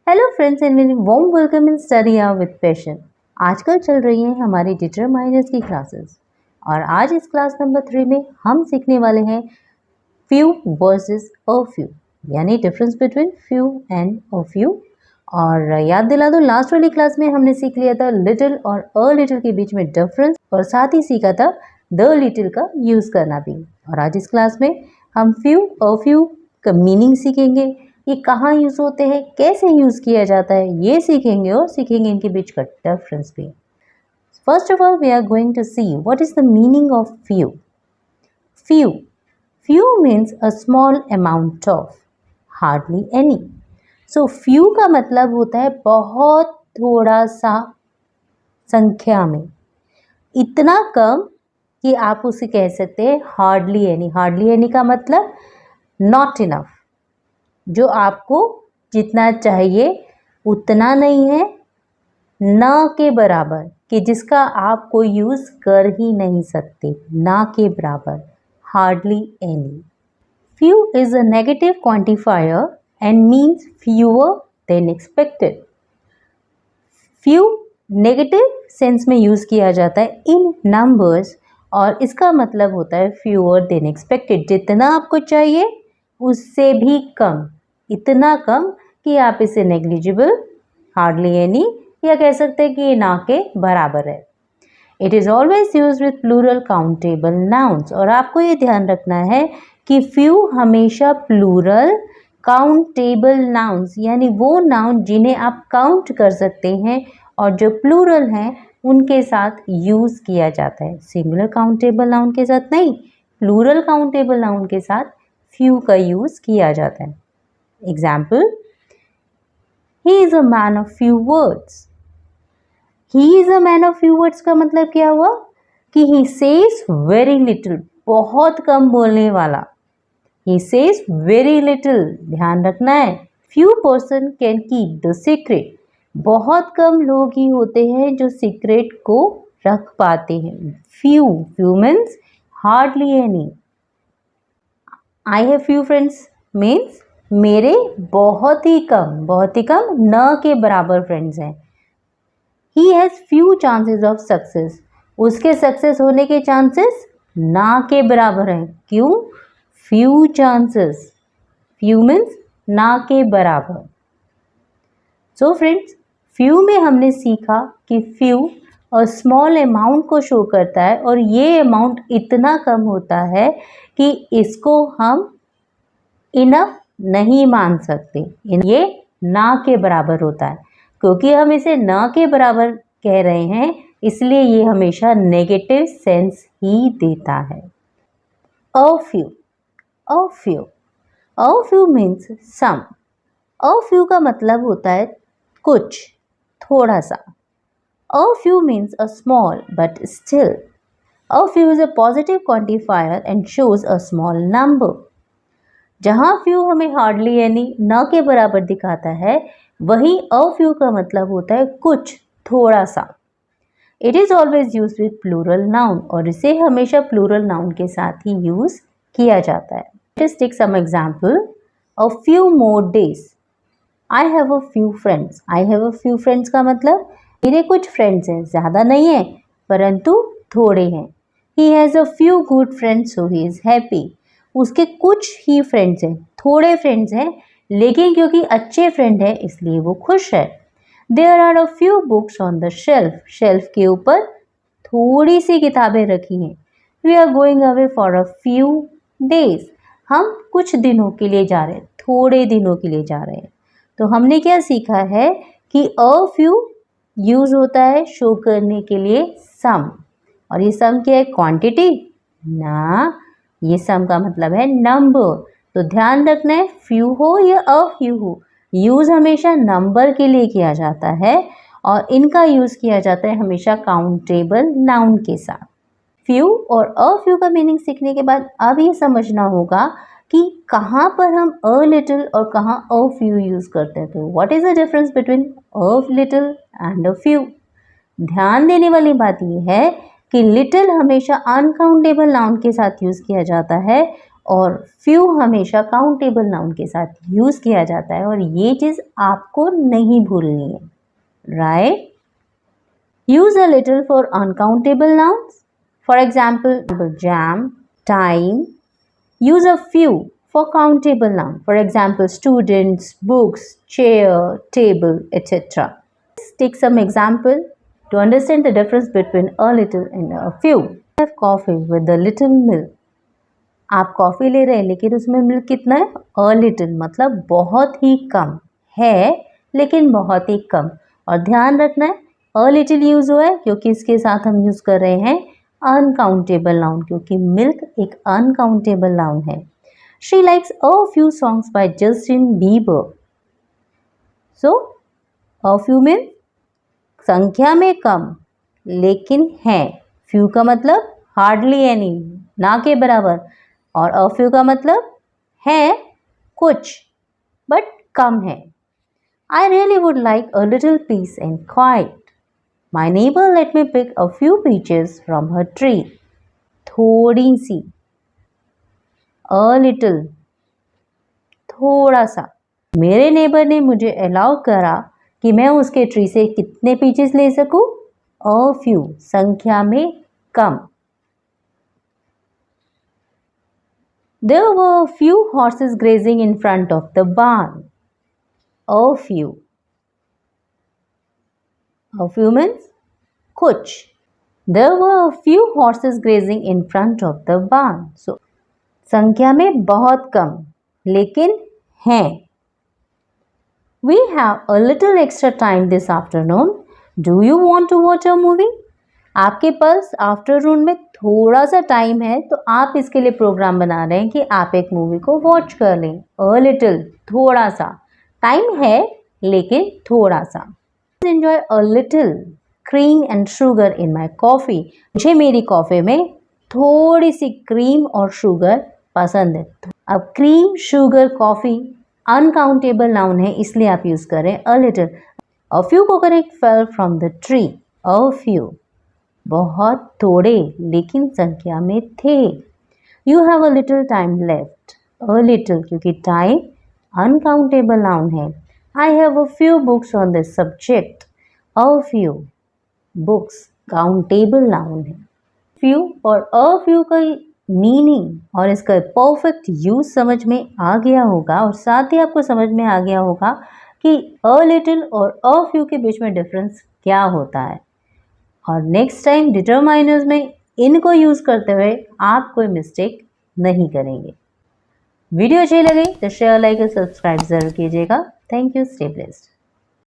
Hello friends and very warm welcome in study hour with passion. आजकल चल रही हैं हमारी डिटरमाइनर्स की क्लासेस और आज इस क्लास नंबर 3 में हम सीखने वाले हैं फ्यू वर्सेस अ फ्यू, यानी difference between few and a few. और याद दिला दो, लास्ट वाली क्लास में हमने सीख लिया था लिटिल और अ लिटिल के बीच में डिफरेंस और साथ ही सीखा था द लिटिल का यूज़ करना भी। और आज इस क्लास में हम फ्यू अ फ्यू का मीनिंग सीखेंगे, ये कहाँ यूज़ होते हैं, कैसे यूज़ किया जाता है, ये सीखेंगे और सीखेंगे इनके बीच का डिफरेंस भी। First of all we are going to see what is the meaning of few. Few few means a small amount of, hardly any. So few का मतलब होता है बहुत थोड़ा सा संख्या में, इतना कम कि आप उसे कह सकते हैं हार्डली एनी। हार्डली एनी का मतलब नॉट इनफ, जो आपको जितना चाहिए उतना नहीं है, ना के बराबर कि जिसका आप कोई यूज़ कर ही नहीं सकते, ना के बराबर, hardly any. Few is a negative quantifier and means fewer than expected. Few negative sense में यूज़ किया जाता है इन नंबर्स और इसका मतलब होता है फ्यूअर देन एक्सपेक्टेड, जितना आपको चाहिए उससे भी कम, इतना कम कि आप इसे नेग्लिजिबल, हार्डली एनी या कह सकते हैं कि ये ना के बराबर है। It is always use with plural countable nouns, और आपको ये ध्यान रखना है कि फ्यू हमेशा प्लूरल काउंटेबल नाउन्स, यानी वो नाउन जिन्हें आप काउंट कर सकते हैं और जो प्लूरल हैं उनके साथ यूज़ किया जाता है। सिंगुलर काउंटेबल नाउन के साथ नहीं, प्लूरल काउंटेबल नाउन के साथ फ्यू का यूज़ किया जाता है। Example, he is a man of few words. He is a man of few words का मतलब क्या हुआ कि ही सेज वेरी लिटिल, बहुत कम बोलने वाला। ही सेज वेरी लिटिल, ध्यान रखना है। Few person can keep the secret, बहुत कम लोग ही होते हैं जो सीक्रेट को रख पाते हैं। Few few means hardly any. I have few friends means मेरे बहुत ही कम न के बराबर फ्रेंड्स हैं। He has few chances of success, उसके सक्सेस होने के चांसेस ना के बराबर हैं। क्यों? फ्यू चांसेस, फ्यू मीन्स ना के बराबर। सो फ्रेंड्स, फ्यू में हमने सीखा कि फ्यू और स्मॉल अमाउंट को शो करता है और ये अमाउंट इतना कम होता है कि इसको हम इनफ नहीं मान सकते, ये ना के बराबर होता है। क्योंकि हम इसे ना के बराबर कह रहे हैं इसलिए ये हमेशा नेगेटिव सेंस ही देता है। A few, a few, a few means some. A few का मतलब होता है कुछ, थोड़ा सा। A few means a small but still. A few is a positive quantifier and shows a small number. जहाँ फ्यू हमें हार्डली यानी न के बराबर दिखाता है, वहीं अ फ्यू का मतलब होता है कुछ, थोड़ा सा। It is always use with plural noun, और इसे हमेशा प्लूरल नाउन के साथ ही यूज किया जाता है। Let's take some example. A few more days, I have a few friends. I have a few friends का मतलब मेरे कुछ फ्रेंड्स हैं, ज़्यादा नहीं है परंतु थोड़े हैं। He has a few good friends so he is happy. उसके कुछ ही फ्रेंड्स हैं, थोड़े फ्रेंड्स हैं, लेकिन क्योंकि अच्छे फ्रेंड हैं इसलिए वो खुश है। There are a few books on the shelf, shelf के ऊपर थोड़ी सी किताबें रखी हैं। We are going away for a few days, हम कुछ दिनों के लिए जा रहे हैं, थोड़े दिनों के लिए जा रहे हैं। तो हमने क्या सीखा है कि अ फ्यू यूज होता है शो करने के लिए सम, और ये सम क्या है? क्वांटिटी ना, ये सम का मतलब है नंबर। तो ध्यान रखना है, फ्यू हो या अ फ्यू हो, यूज हमेशा नंबर के लिए किया जाता है और इनका यूज किया जाता है हमेशा काउंटेबल नाउन के साथ। फ्यू और अ फ्यू का मीनिंग सीखने के बाद अब ये समझना होगा कि कहाँ पर हम अ लिटिल और कहाँ अ फ्यू यूज करते हैं। तो what is the difference between a little and a few? ध्यान देने वाली बात यह है कि लिटिल हमेशा अनकाउंटेबल नाउन के साथ यूज किया जाता है और फ्यू हमेशा काउंटेबल नाउन के साथ यूज़ किया जाता है और ये चीज़ आपको नहीं भूलनी है, right? Use a little for uncountable nouns, for example jam, time. Use a few for countable noun. For example, students, books, chair, table, etc. Let's take some example to understand the difference between a little and a few. Have coffee with a little milk. आप coffee ले रहे हैं लेकिन उसमें milk कितना है? A little मतलब बहुत ही कम है, लेकिन बहुत ही कम. और ध्यान रखना है a little यूज़ हुआ है क्योंकि इसके साथ हम यूज़ कर रहे हैं अनकाउंटेबल नाउन, क्योंकि मिल्क एक अनकाउंटेबल नाउन है. She likes a few songs by Justin Bieber. So, a few means संख्या में कम लेकिन है. few का मतलब hardly any, ना के बराबर. और a few का मतलब है कुछ बट कम है. I really would like a little peace and quiet. My neighbor let me pick a few peaches from her tree. थोड़ी सी, a little, थोड़ा सा. मेरे नेबर ने मुझे अलाउ करा कि मैं उसके ट्री से कितने पीचेस ले सकूं? A few, संख्या में कम. There were a few horses grazing in front of the barn. A few. A few means कुछ. There were a few horses grazing in front of the barn. So, संख्या में बहुत कम लेकिन हैं. We have a little extra time this afternoon. Do you want to watch a movie? आपके पास afternoon में थोड़ा सा टाइम है तो आप इसके लिए प्रोग्राम बना रहे हैं कि आप एक मूवी को वॉच कर लें. A little, थोड़ा सा. टाइम है लेकिन थोड़ा सा. Enjoy a little cream and sugar in my coffee. मुझे मेरी कॉफ़ी में थोड़ी सी क्रीम और शुगर पसंद है. अब cream, sugar, coffee uncountable noun है इसलिए आप यूज़ करें a little. A few coconut fell from the tree. A few, बहुत थोड़े लेकिन संख्या में थे. You have a little time left. A little क्योंकि टाइम अनकाउंटेबल नाउन है. I have a few books on this subject. A few, books countable noun है. few और a few का मीनिंग और इसका परफेक्ट यूज समझ में आ गया होगा और साथ ही आपको समझ में आ गया होगा कि a little और a few के बीच में डिफरेंस क्या होता है. और नेक्स्ट टाइम डिटरमाइनर्स में इनको यूज करते हुए आप कोई मिस्टेक नहीं करेंगे. वीडियो अच्छी लगी तो शेयर, लाइक और सब्सक्राइब जरूर कीजिएगा. Thank you. Stay blessed.